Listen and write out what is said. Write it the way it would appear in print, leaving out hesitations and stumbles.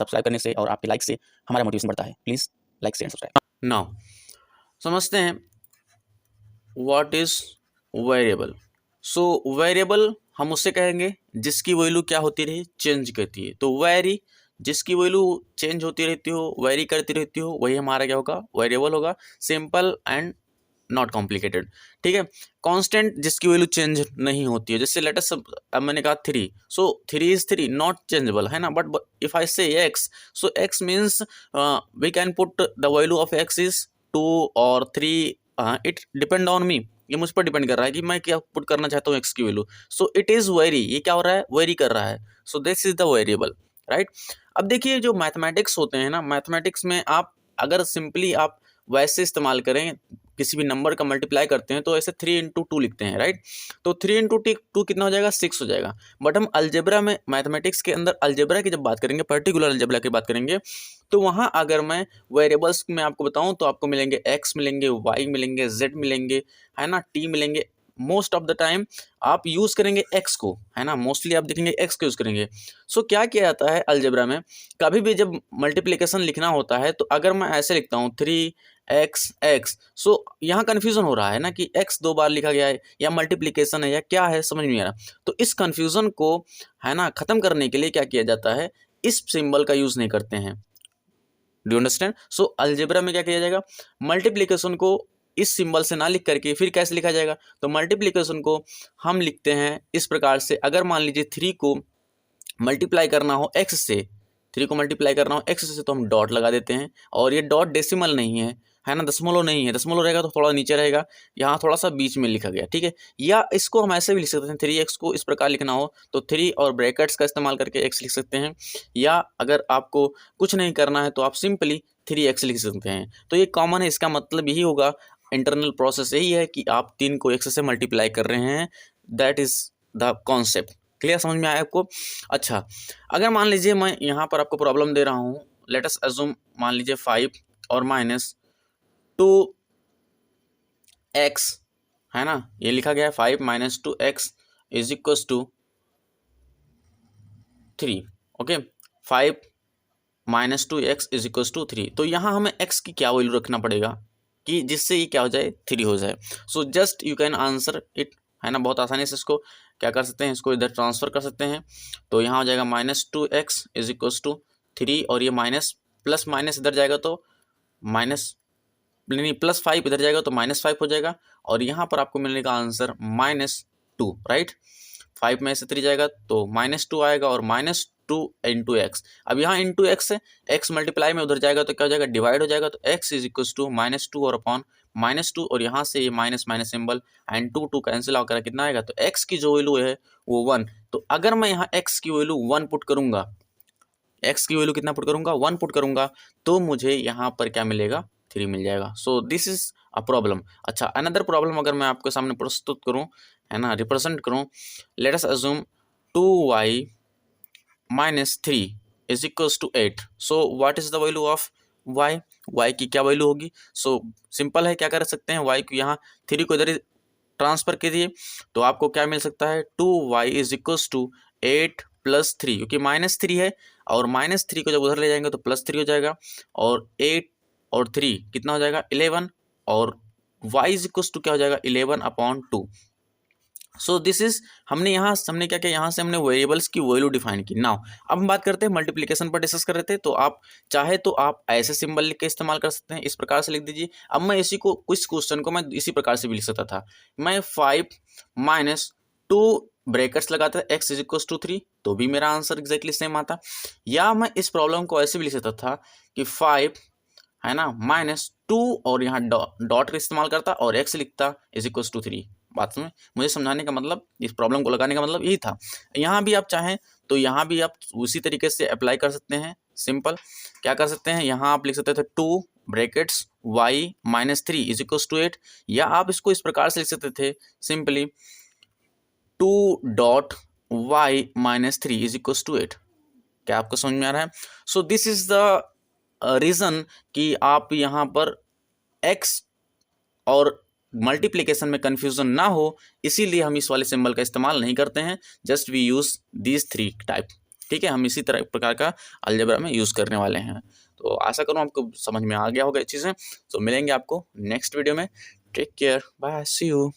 Subscribe करने से और आपके लाइक से हमारा मोटिवेशन बढ़ता है। Please like share and subscribe. Now समझते हैं what is variable. So variable हम उससे कहेंगे जिसकी वैल्यू क्या होती रही, चेंज करती है। तो वेरी, जिसकी वैल्यू चेंज होती रहती हो, वेरी करती रहती हो, वही हमारा क्या होगा, वेरिएबल होगा। सिंपल एंड नॉट कॉम्प्लिकेटेड, ठीक है। कांस्टेंट, जिसकी वैल्यू चेंज नहीं होती है, जैसे लेट अस, अब मैंने कहा 3, सो 3 इज 3, नॉट चेंजेबल, है ना। But if I say x, so x means we can put the value of x is 2 और 3, इट डिपेंड ऑन मी, ये मुझ पर डिपेंड कर रहा है कि मैं क्या पुट करना चाहता हूँ x की value. So it is very, ये क्या हो रहा है, वेरी कर रहा है। So this is the variable, right. अब देखिए जो मैथमेटिक्स होते हैं ना, मैथमेटिक्स में आप अगर सिंपली आप वैसे इस्तेमाल करें, किसी भी नंबर का मल्टीप्लाई करते हैं तो ऐसे 3 इंटू 2 लिखते हैं, राइट। तो 3 इंटू 2 कितना हो जाएगा, 6 हो जाएगा। बट हम अलजेब्रा में, मैथमेटिक्स के अंदर अलजेब्रा की जब बात करेंगे, पर्टिकुलर अलजेब्रा की बात करेंगे, तो वहाँ अगर मैं वेरिएबल्स में आपको बताऊँ तो आपको मिलेंगे x मिलेंगे, y मिलेंगे, z मिलेंगे, है ना, t मिलेंगे। मोस्ट ऑफ द टाइम आप यूज़ करेंगे x को, है ना, मोस्टली आप देखेंगे x को यूज़ करेंगे। सो क्या किया जाता है अलजेब्रा में, कभी भी जब मल्टीप्लिकेशन लिखना होता है तो अगर मैं ऐसे लिखता हूँ 3x, सो यहाँ कन्फ्यूज़न हो रहा है ना कि x 2 बार लिखा गया है या मल्टीप्लिकेशन है या क्या है, समझ नहीं आ रहा। तो इस कन्फ्यूज़न को, है ना, ख़त्म करने के लिए क्या किया जाता है, इस सिंबल का यूज़ नहीं करते हैं। Do understand. सो अलजेब्रा में क्या किया जाएगा, मल्टीप्लिकेशन को इस सिंबल से ना लिख करके फिर कैसे लिखा जाएगा, तो मल्टीप्लिकेशन को हम लिखते हैं इस प्रकार से। अगर मान लीजिए 3 को मल्टीप्लाई करना हो x से, 3 को मल्टीप्लाई करना हो x से, तो हम डॉट लगा देते हैं। और ये डॉट डेसिमल नहीं है ना, दशमलव नहीं है, दशमलव रहेगा तो थोड़ा नीचे रहेगा, यहाँ थोड़ा सा बीच में लिखा गया, ठीक है। या इसको हम ऐसे भी लिख सकते हैं, 3x को इस प्रकार लिखना हो तो 3 और ब्रैकेट्स का इस्तेमाल करके x लिख सकते हैं। या अगर आपको कुछ नहीं करना है तो आप सिंपली 3x लिख सकते हैं। तो ये कॉमन है, इसका मतलब यही होगा, इंटरनल प्रोसेस यही है कि आप 3 को x से मल्टीप्लाई कर रहे हैं। That is the concept. Clear, समझ में आया आपको। अच्छा, अगर मान लीजिए मैं यहाँ पर आपको प्रॉब्लम दे रहा हूँ, लेट अस अज्यूम, मान लीजिए 5 और -2x, है ना, ये लिखा गया है 5 - 2x is equals to 3। Okay, 5 - 2x is equals to 3। तो यहाँ हमें x की क्या वैल्यू रखना पड़ेगा कि जिससे ये क्या हो जाए, 3 हो जाए। So just you can answer it, है ना, बहुत आसानी से इसको क्या कर सकते हैं, इसको इधर ट्रांसफ़र कर सकते हैं। तो यहाँ हो जाएगा -2x इज इक्वल्स टू 3, और ये माइनस प्लस माइनस इधर जाएगा तो माइनस, नहीं, +5 इधर जाएगा तो -5 हो जाएगा। और यहाँ पर आपको मिलेगा आंसर -2, राइट। 5 में से 3 जाएगा तो -2 आएगा, और -2 इंटू एक्स। अब यहाँ इंटू एक्स है, एक्स मल्टीप्लाई में उधर जाएगा तो क्या हो जाएगा, डिवाइड हो जाएगा। तो x इज इक्वल्स टू -2 और अपॉन -2, और यहाँ से ये minus minus symbol and 2 cancel होकर कितना आएगा, तो x की जो वैल्यू है वो 1। तो अगर मैं यहाँ x की वैल्यू 1 पुट करूँगा, x की वैल्यू कितना पुट करूँगा, 1 पुट करूँगा, तो मुझे यहाँ पर क्या मिलेगा, 3 मिल जाएगा। So this is a problem. अच्छा, अनदर प्रॉब्लम अगर मैं आपके सामने प्रस्तुत करूँ, है ना, रिप्रेजेंट करूँ, let us assume 2y - 3 is equals to 8। So what is the value of y की क्या वैल्यू होगी। सो सिंपल है, क्या कर सकते हैं, y को यहाँ 3 को इधर ट्रांसफर कीजिए, तो आपको क्या मिल सकता है, 2y इज इक्वल्स टू 8 + 3, क्योंकि -3 है, और -3 को जब उधर ले जाएंगे तो +3 हो जाएगा, और 8 और 3 कितना हो जाएगा, 11, और y इज इक्वल्स टू क्या हो जाएगा, 11/2। सो दिस इज, हमने क्या किया, यहाँ से हमने वेरिएबल्स की वैल्यू डिफाइन की। नाउ अब हम बात करते हैं मल्टीप्लिकेशन पर, डिस्कस कर रहे थे। तो आप चाहे तो आप ऐसे सिंबल लिख के इस्तेमाल कर सकते हैं, इस प्रकार से लिख दीजिए। अब मैं इसी को, कुछ क्वेश्चन को मैं इसी प्रकार से भी लिख सकता था, मैं 5 - 2 ब्रैकेट्स लगाता x इज इक्वल टू 3, तो भी मेरा आंसर एग्जैक्टली सेम आता। या मैं इस प्रॉब्लम को ऐसे भी लिख सकता था कि 5, है ना, -2, और यहाँ डॉट का इस्तेमाल करता और x लिखता इज इक्वल टू 3। बात में मुझे समझाने का मतलब, इस प्रॉब्लम को लगाने का मतलब यही था। यहाँ भी आप चाहें तो यहाँ भी आप उसी तरीके से अप्लाई कर सकते हैं। सिंपल क्या कर सकते हैं, यहाँ आप लिख सकते थे 2 brackets y - 3 is equal to 8, या आप इसको इस प्रकार से लिख सकते थे, simply 2.y - 3 is equal to 8। क्या आपको समझ में आ रहा है। So this is the reason कि आप यहाँ पर x और मल्टीप्लिकेशन में कन्फ्यूज़न ना हो, इसीलिए हम इस वाले सिंबल का इस्तेमाल नहीं करते हैं। Just we use these 3 type. ठीक है, हम इसी तरह प्रकार का अलजेब्रा में यूज़ करने वाले हैं। तो आशा करूँ आपको समझ में आ गया होगा ये चीज़ें। तो मिलेंगे आपको नेक्स्ट वीडियो में। Take care, bye, see you.